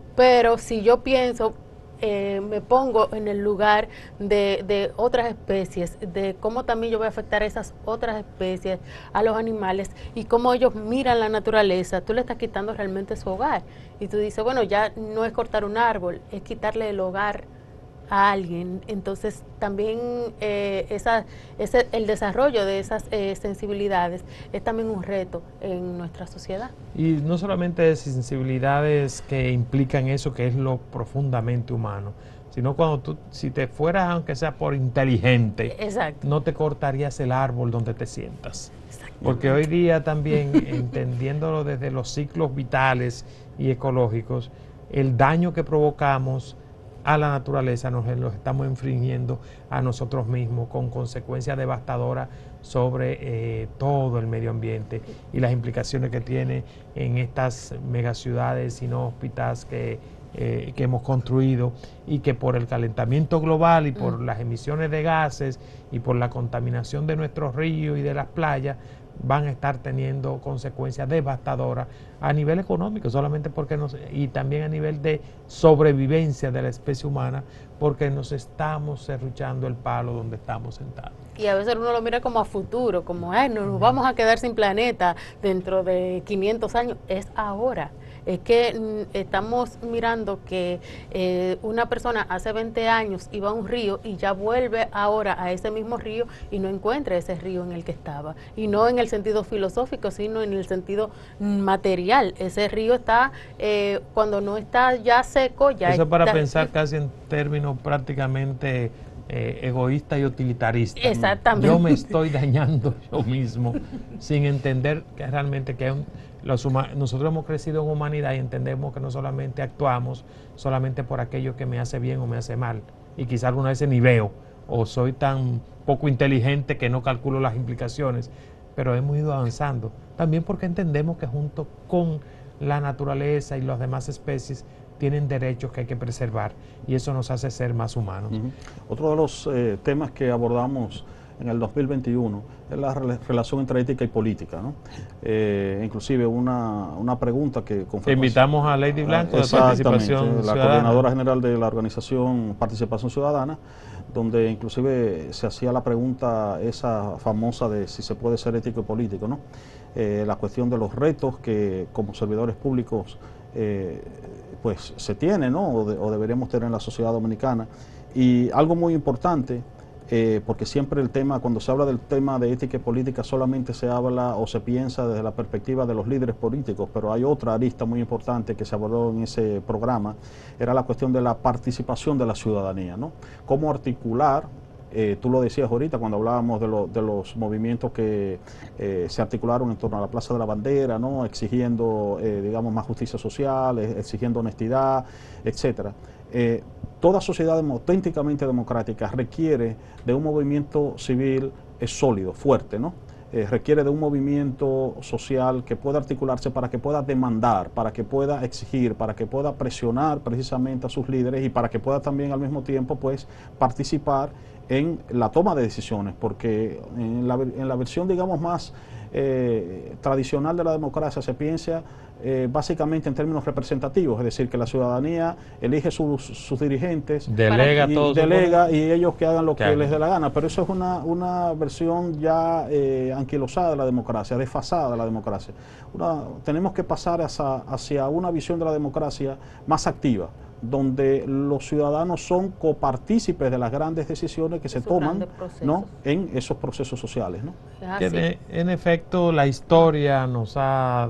si yo pienso, me pongo en el lugar de otras especies, de cómo también yo voy a afectar a esas otras especies, a los animales, y cómo ellos miran la naturaleza, tú le estás quitando realmente su hogar. Y tú dices, bueno, ya no es cortar un árbol, es quitarle el hogar a alguien. Entonces también el desarrollo de esas sensibilidades es también un reto en nuestra sociedad. Y no solamente sensibilidades que implican eso, que es lo profundamente humano, sino cuando tú, si te fueras, aunque sea por inteligente, exacto, no te cortarías el árbol donde te sientas. Porque hoy día también, entendiéndolo desde los ciclos vitales y ecológicos, el daño que provocamos a la naturaleza nos lo estamos infringiendo a nosotros mismos, con consecuencias devastadoras sobre todo el medio ambiente y las implicaciones que tiene en estas megaciudades inhóspitas que hemos construido, y que por el calentamiento global y por las emisiones de gases y por la contaminación de nuestros ríos y de las playas van a estar teniendo consecuencias devastadoras a nivel económico, solamente porque y también a nivel de sobrevivencia de la especie humana, porque nos estamos serruchando el palo donde estamos sentados. Y a veces uno lo mira como a futuro, como, nos vamos a quedar sin planeta dentro de 500 años. Es ahora. Es que estamos mirando que una persona hace 20 años iba a un río y ya vuelve ahora a ese mismo río y no encuentra ese río en el que estaba. Y no en el sentido filosófico, sino en el sentido material. Ese río está, cuando no está ya seco, ya eso está... para pensar casi en términos prácticamente egoísta y utilitarista. Exactamente. Yo me estoy dañando yo mismo sin entender que realmente que nosotros hemos crecido en humanidad y entendemos que no solamente actuamos solamente por aquello que me hace bien o me hace mal, y quizá alguna vez ni veo o soy tan poco inteligente que no calculo las implicaciones, pero hemos ido avanzando también porque entendemos que junto con la naturaleza y las demás especies tienen derechos que hay que preservar, y eso nos hace ser más humanos. Otro de los temas que abordamos en el 2021 es la relación entre ética y política, ¿no? Inclusive una pregunta que... Invitamos a Lady Blanco de Participación la coordinadora general de la organización Participación Ciudadana, donde inclusive se hacía la pregunta esa famosa de si se puede ser ético y político, ¿no? La cuestión de los retos que como servidores públicos pues se tiene, ¿no? O deberíamos tener en la sociedad dominicana. Y algo muy importante, porque siempre cuando se habla del tema de ética y política, solamente se habla o se piensa desde la perspectiva de los líderes políticos, pero hay otra arista muy importante que se abordó en ese programa, era la cuestión de la participación de la ciudadanía, ¿no? Cómo articular, tú lo decías ahorita cuando hablábamos de los movimientos que se articularon en torno a la Plaza de la Bandera, ¿no? Exigiendo, digamos, más justicia social, exigiendo honestidad, etcétera. Toda sociedad auténticamente democrática requiere de un movimiento civil sólido, fuerte, ¿no? Requiere de un movimiento social que pueda articularse para que pueda demandar, para que pueda exigir, para que pueda presionar precisamente a sus líderes y para que pueda también al mismo tiempo pues participar en la toma de decisiones, porque en la versión digamos más tradicional de la democracia se piensa básicamente en términos representativos, es decir, que la ciudadanía elige sus dirigentes, delega y ellos que hagan lo que les dé la gana, pero eso es una versión ya anquilosada de la democracia, desfasada de la democracia. Tenemos que pasar hacia una visión de la democracia más activa, donde los ciudadanos son copartícipes de las grandes decisiones que se toman, ¿no? En esos procesos sociales, ¿no? En efecto, la historia nos ha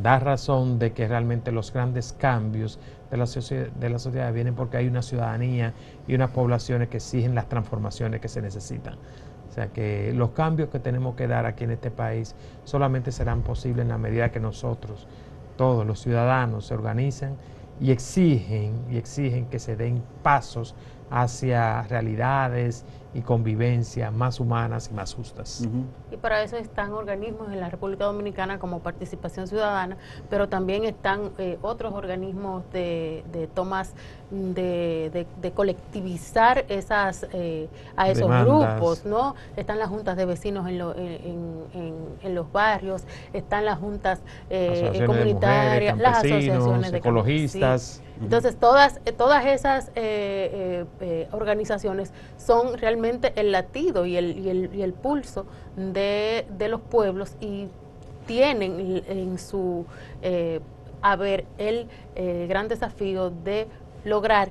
da razón de que realmente los grandes cambios de la sociedad vienen porque hay una ciudadanía y unas poblaciones que exigen las transformaciones que se necesitan. O sea que los cambios que tenemos que dar aquí en este país solamente serán posibles en la medida que nosotros, todos los ciudadanos, se organizan y exigen que se den pasos hacia realidades y convivencia más humanas y más justas. Y para eso están organismos en la República Dominicana como Participación Ciudadana, pero también están otros organismos de tomas de colectivizar esas a esos Demandas. grupos, ¿no? Están las juntas de vecinos en los barrios, están las juntas comunitarias, de mujeres, las campesinos, asociaciones de ecologistas. Sí. Entonces, todas esas organizaciones son realmente el latido y el pulso de los pueblos, y tienen en su haber el gran desafío de lograr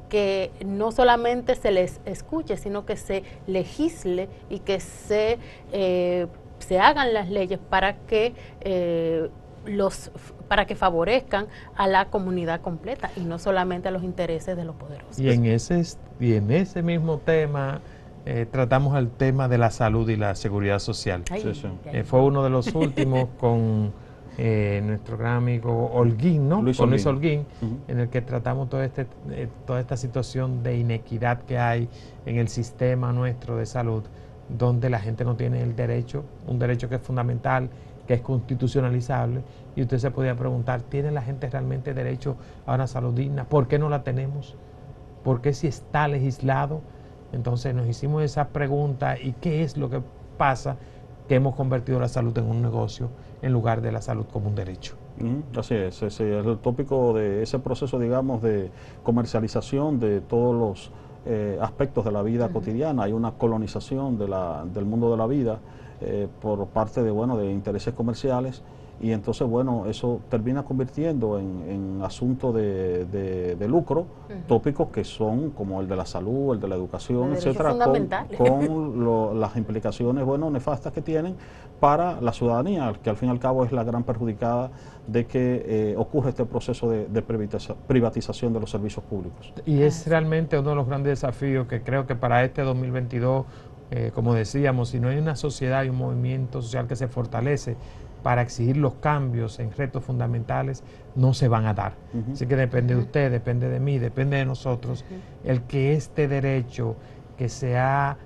que no solamente se les escuche, sino que se legisle y que se hagan las leyes para que favorezcan a la comunidad completa y no solamente a los intereses de los poderosos. Y en ese mismo tema tratamos el tema de la salud y la seguridad social. Ay, fue uno de los últimos con nuestro gran amigo Holguín, ¿no? Luis Holguín, en el que tratamos toda esta situación de inequidad que hay en el sistema nuestro de salud, donde la gente no tiene el derecho, un derecho que es fundamental, que es constitucionalizable, y usted se podía preguntar, ¿tiene la gente realmente derecho a una salud digna? ¿Por qué no la tenemos? ¿Por qué si está legislado? Entonces nos hicimos esa pregunta, ¿y qué es lo que pasa? Que hemos convertido la salud en un negocio en lugar de la salud como un derecho. Así es, ese es el tópico de ese proceso, digamos, de comercialización de todos los aspectos de la vida cotidiana. Hay una colonización del mundo de la vida por parte de intereses comerciales, y entonces eso termina convirtiendo en asuntos de lucro, tópicos que son como el de la salud, el de la educación, etcétera, con las implicaciones nefastas que tienen para la ciudadanía, que al fin y al cabo es la gran perjudicada de que ocurre este proceso de privatización de los servicios públicos. Y es realmente uno de los grandes desafíos que creo que para este 2022, como decíamos, si no hay una sociedad y un movimiento social que se fortalece para exigir los cambios en retos fundamentales, no se van a dar. Así que depende de usted, depende de mí, depende de nosotros, el que este derecho que se ha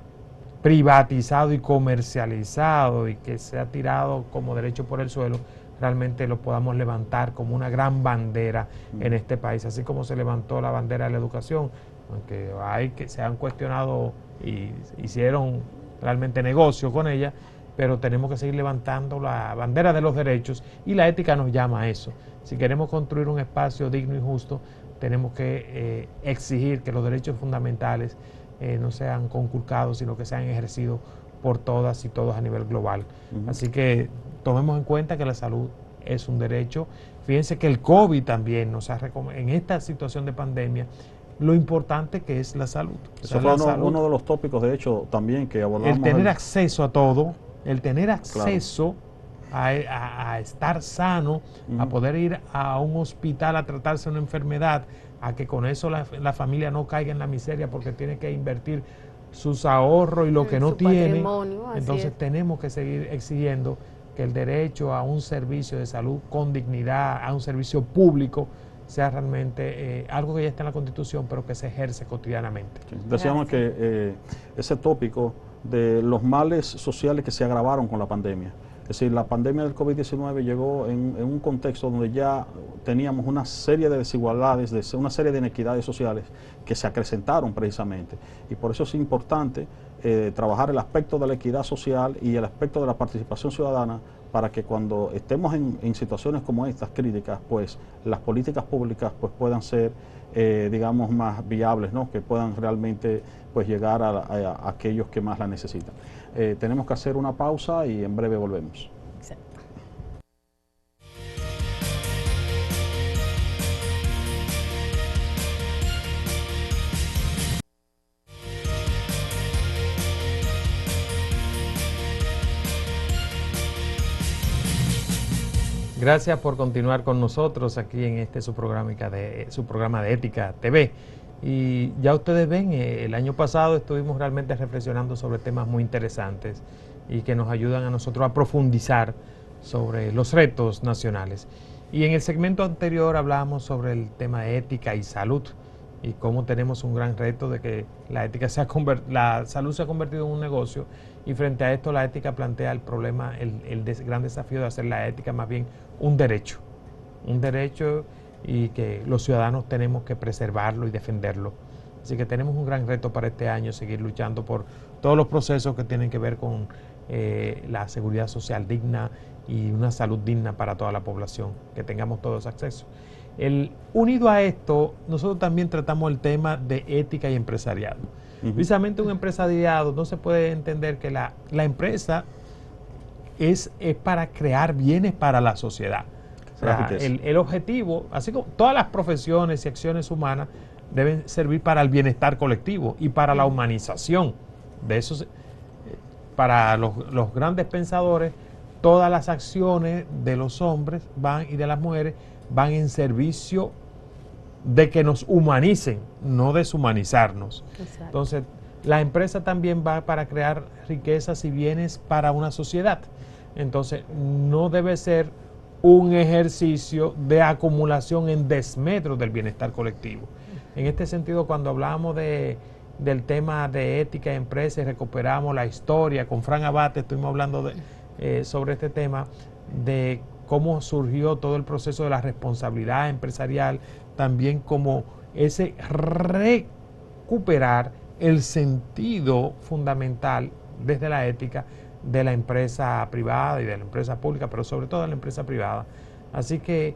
privatizado y comercializado y que se ha tirado como derecho por el suelo, realmente lo podamos levantar como una gran bandera en este país, así como se levantó la bandera de la educación, aunque se han cuestionado y hicieron realmente negocio con ella, pero tenemos que seguir levantando la bandera de los derechos, y la ética nos llama a eso. Si queremos construir un espacio digno y justo, tenemos que exigir que los derechos fundamentales no sean conculcados, sino que sean ejercidos por todas y todos a nivel global. Así que tomemos en cuenta que la salud es un derecho. Fíjense que el COVID también nos ha recomendado, en esta situación de pandemia, lo importante que es la salud. Eso fue uno de los tópicos, de hecho, también que abordamos. El tener acceso a todo, el tener acceso a estar sano, a poder ir a un hospital a tratarse una enfermedad, a que con eso la familia no caiga en la miseria porque tiene que invertir sus ahorros y lo que no tiene. Entonces tenemos que seguir exigiendo que el derecho a un servicio de salud con dignidad, a un servicio público, sea realmente algo que ya está en la Constitución, pero que se ejerce cotidianamente. Sí. Decíamos que ese tópico de los males sociales que se agravaron con la pandemia. Es decir, la pandemia del COVID-19 llegó en un contexto donde ya teníamos una serie de desigualdades, una serie de inequidades sociales que se acrecentaron precisamente. Y por eso es importante trabajar el aspecto de la equidad social y el aspecto de la participación ciudadana, para que cuando estemos en situaciones como estas críticas, pues las políticas públicas pues puedan ser, digamos, más viables, ¿no? Que puedan realmente pues llegar a aquellos que más la necesitan. Tenemos que hacer una pausa y en breve volvemos. Exacto. Gracias por continuar con nosotros aquí en su programa de Ética TV. Y ya ustedes ven, el año pasado estuvimos realmente reflexionando sobre temas muy interesantes y que nos ayudan a nosotros a profundizar sobre los retos nacionales. Y en el segmento anterior hablábamos sobre el tema de ética y salud, y cómo tenemos un gran reto de que la ética la salud se ha convertido en un negocio, y frente a esto la ética plantea el problema, gran desafío de hacer la ética más bien un derecho, y que los ciudadanos tenemos que preservarlo y defenderlo. Así que tenemos un gran reto para este año, seguir luchando por todos los procesos que tienen que ver con la seguridad social digna y una salud digna para toda la población, que tengamos todos acceso. Unido a esto, nosotros también tratamos el tema de ética y empresariado. Precisamente un empresariado, no se puede entender que la empresa es para crear bienes para la sociedad. O sea, el objetivo, así como todas las profesiones y acciones humanas, deben servir para el bienestar colectivo y para la humanización. De eso, para los grandes pensadores, todas las acciones de los hombres y de las mujeres van en servicio de que nos humanicen, no deshumanizarnos. Exacto. Entonces, la empresa también va para crear riquezas y bienes para una sociedad. Entonces, no debe ser un ejercicio de acumulación en desmedro del bienestar colectivo. En este sentido, cuando hablamos del tema de ética de empresa y recuperamos la historia, con Fran Abate estuvimos hablando sobre este tema, de cómo surgió todo el proceso de la responsabilidad empresarial, también como ese recuperar el sentido fundamental desde la ética de la empresa privada y de la empresa pública, pero sobre todo de la empresa privada. Así que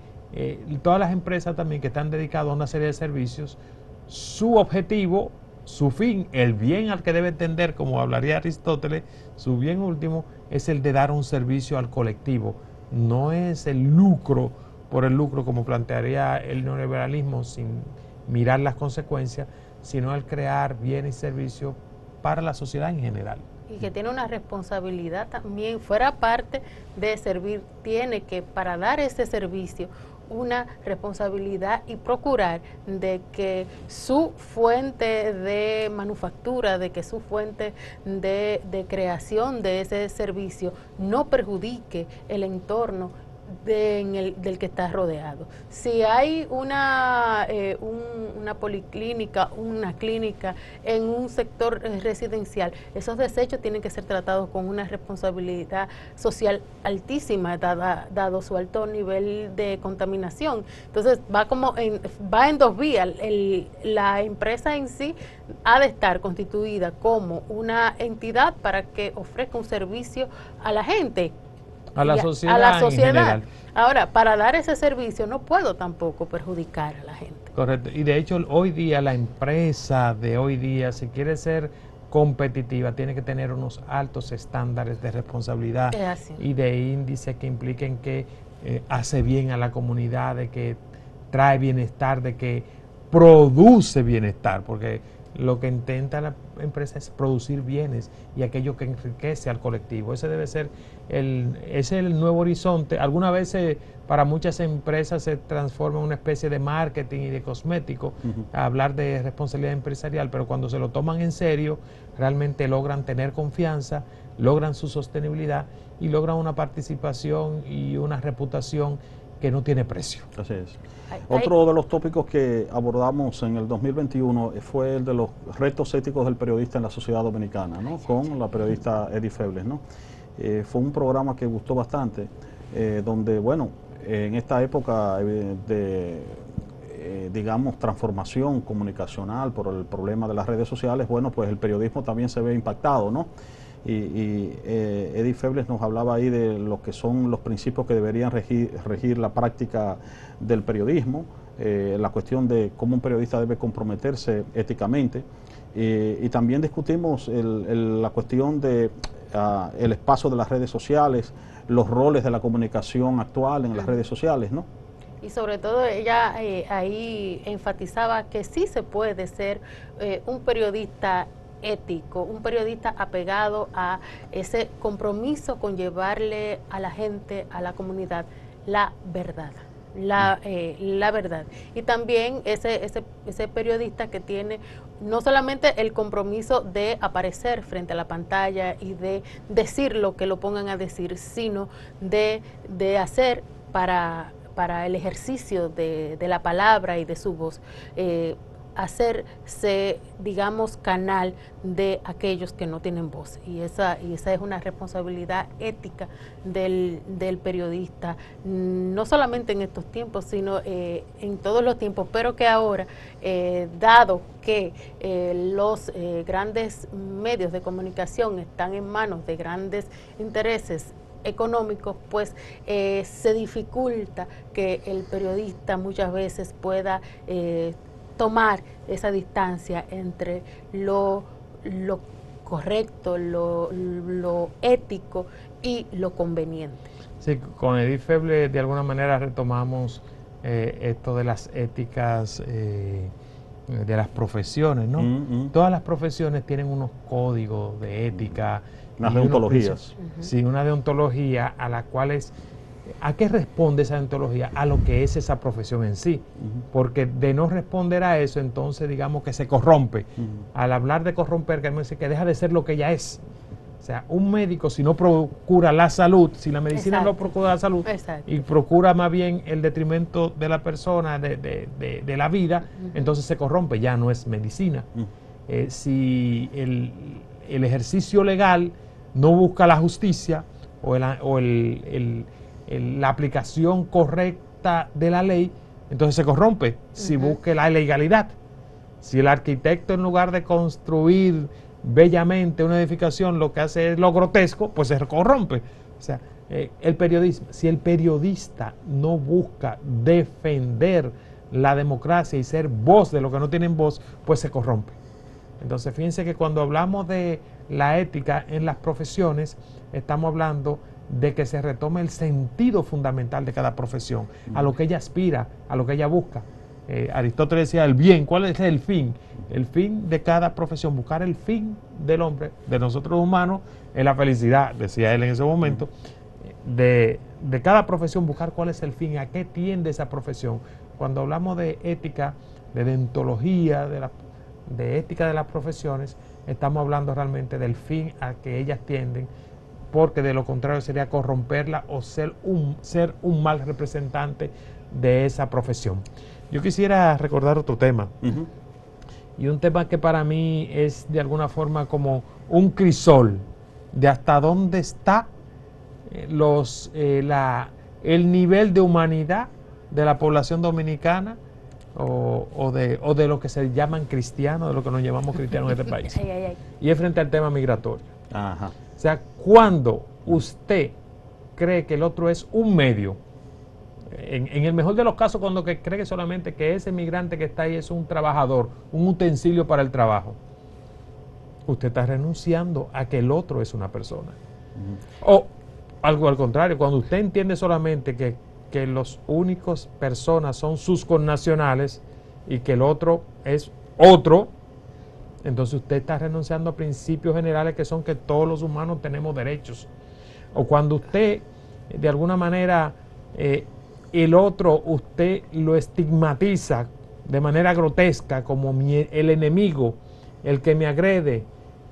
todas las empresas también que están dedicadas a una serie de servicios, su objetivo, su fin, el bien al que debe tender, como hablaría Aristóteles, su bien último es el de dar un servicio al colectivo. No es el lucro por el lucro, como plantearía el neoliberalismo sin mirar las consecuencias, sino el crear bienes y servicios para la sociedad en general. Y que tiene una responsabilidad también, fuera parte de servir, tiene que, para dar ese servicio, una responsabilidad y procurar de que su fuente de manufactura, de que su fuente de creación de ese servicio no perjudique el entorno del que está rodeado. Si hay una policlínica, una clínica en un sector residencial, esos desechos tienen que ser tratados con una responsabilidad social altísima, dado su alto nivel de contaminación. Entonces va en dos vías. La empresa en sí ha de estar constituida como una entidad para que ofrezca un servicio a la gente, a la sociedad en general. Ahora, para dar ese servicio no puedo tampoco perjudicar a la gente. Correcto. Y de hecho, hoy día, la empresa de hoy día, si quiere ser competitiva, tiene que tener unos altos estándares de responsabilidad y de índices que impliquen que hace bien a la comunidad, de que trae bienestar, de que produce bienestar, porque lo que intenta la empresa es producir bienes y aquello que enriquece al colectivo. Ese debe ser el nuevo horizonte. Algunas veces para muchas empresas se transforma en una especie de marketing y de cosmético, hablar de responsabilidad empresarial, pero cuando se lo toman en serio, realmente logran tener confianza, logran su sostenibilidad y logran una participación y una reputación que no tiene precio. Así es. Otro de los tópicos que abordamos en el 2021 fue el de los retos éticos del periodista en la sociedad dominicana, ¿no? Con la periodista Edith Febles, ¿no? Fue un programa que gustó bastante, donde, bueno, en esta época digamos, transformación comunicacional por el problema de las redes sociales, bueno, pues el periodismo también se ve impactado, ¿no? Y Edith Febles nos hablaba ahí de lo que son los principios que deberían regir la práctica del periodismo, la cuestión de cómo un periodista debe comprometerse éticamente, y también discutimos la cuestión de el espacio de las redes sociales, los roles de la comunicación actual en las redes sociales, ¿no? Y sobre todo ella ahí enfatizaba que sí se puede ser un periodista ético, un periodista apegado a ese compromiso con llevarle a la gente, a la comunidad, la verdad. La verdad. Y también ese periodista que tiene no solamente el compromiso de aparecer frente a la pantalla y de decir lo que lo pongan a decir, sino de hacer para el ejercicio de la palabra y de su voz, hacerse, digamos, canal de aquellos que no tienen voz. Y esa es una responsabilidad ética del periodista, no solamente en estos tiempos, sino en todos los tiempos, pero que ahora, dado que los grandes medios de comunicación están en manos de grandes intereses económicos, pues se dificulta que el periodista muchas veces pueda tomar esa distancia entre lo correcto, lo ético y lo conveniente. Sí, con Edith Feble de alguna manera retomamos esto de las éticas de las profesiones, ¿no? Todas las profesiones tienen unos códigos de ética. Unas deontologías. Sí, una deontología a la cual es... ¿A qué responde esa deontología? A lo que es esa profesión en sí. Porque de no responder a eso, entonces digamos que se corrompe. Al hablar de corromper, que dice que deja de ser lo que ella es. O sea, un médico, si no procura la salud, si la medicina no procura la salud, y procura más bien el detrimento de la persona, de la vida, entonces se corrompe, ya no es medicina. Si el ejercicio legal no busca la justicia o la aplicación correcta de la ley, entonces se corrompe. Si busca la ilegalidad, si el arquitecto en lugar de construir bellamente una edificación lo que hace es lo grotesco, pues se corrompe. O sea, el periodismo, si el periodista no busca defender la democracia y ser voz de los que no tienen voz, pues se corrompe. Entonces fíjense que cuando hablamos de la ética en las profesiones, estamos hablando de que se retome el sentido fundamental de cada profesión, a lo que ella aspira, a lo que ella busca. Aristóteles decía el bien, ¿cuál es el fin? El fin de cada profesión, buscar el fin del hombre, de nosotros humanos, es la felicidad, decía él en ese momento, de cada profesión, buscar cuál es el fin, a qué tiende esa profesión. Cuando hablamos de ética, de deontología, de ética de las profesiones, estamos hablando realmente del fin a que ellas tienden, porque de lo contrario sería corromperla o ser un mal representante de esa profesión. Yo quisiera recordar otro tema, y un tema que para mí es de alguna forma como un crisol de hasta dónde está el nivel de humanidad de la población dominicana, o de lo que se llaman cristianos, de lo que nos llamamos cristianos en este país. Y es frente al tema migratorio. O sea, cuando usted cree que el otro es un medio, en el mejor de los casos, cuando cree que solamente que ese migrante que está ahí es un trabajador, un utensilio para el trabajo, usted está renunciando a que el otro es una persona. O algo al contrario, cuando usted entiende solamente que los únicos personas son sus connacionales y que el otro es otro, entonces usted está renunciando a principios generales que son que todos los humanos tenemos derechos. O cuando usted, de alguna manera, el otro, usted lo estigmatiza de manera grotesca como el enemigo, el que me agrede,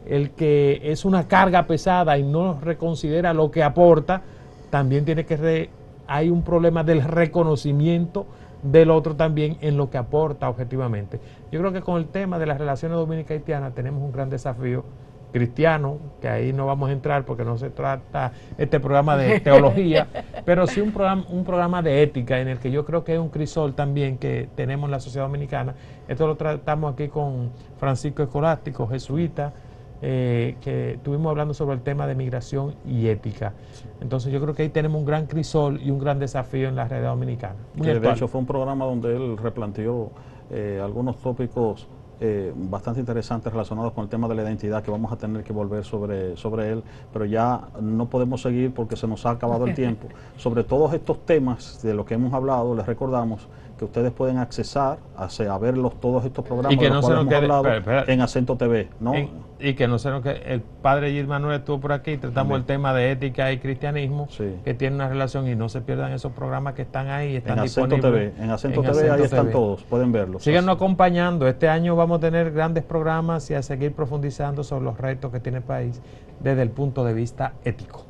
el que es una carga pesada y no reconsidera lo que aporta, también tiene que hay un problema del reconocimiento del otro también en lo que aporta objetivamente. Yo creo que con el tema de las relaciones dominico-haitianas tenemos un gran desafío cristiano, que ahí no vamos a entrar porque no se trata este programa de teología, pero sí un programa de ética en el que yo creo que es un crisol también que tenemos en la sociedad dominicana. Esto lo tratamos aquí con Francisco Escolástico, jesuita, que estuvimos hablando sobre el tema de migración y ética. Entonces yo creo que ahí tenemos un gran crisol y un gran desafío en la realidad dominicana. De hecho fue un programa donde él replanteó algunos tópicos bastante interesantes relacionados con el tema de la identidad, que vamos a tener que volver sobre él, pero ya no podemos seguir porque se nos ha acabado el tiempo. Sobre todos estos temas de los que hemos hablado, les recordamos que ustedes pueden accesar a ver todos estos programas de los cuales hemos hablado en Acento TV, ¿no? Y que no sé que el padre Gil Manuel estuvo por aquí, tratamos el tema de ética y cristianismo, que tiene una relación, y no se pierdan esos programas que están ahí, están disponibles. En Acento TV, ahí están todos, pueden verlos. Síganos acompañando, este año vamos a tener grandes programas y a seguir profundizando sobre los retos que tiene el país desde el punto de vista ético.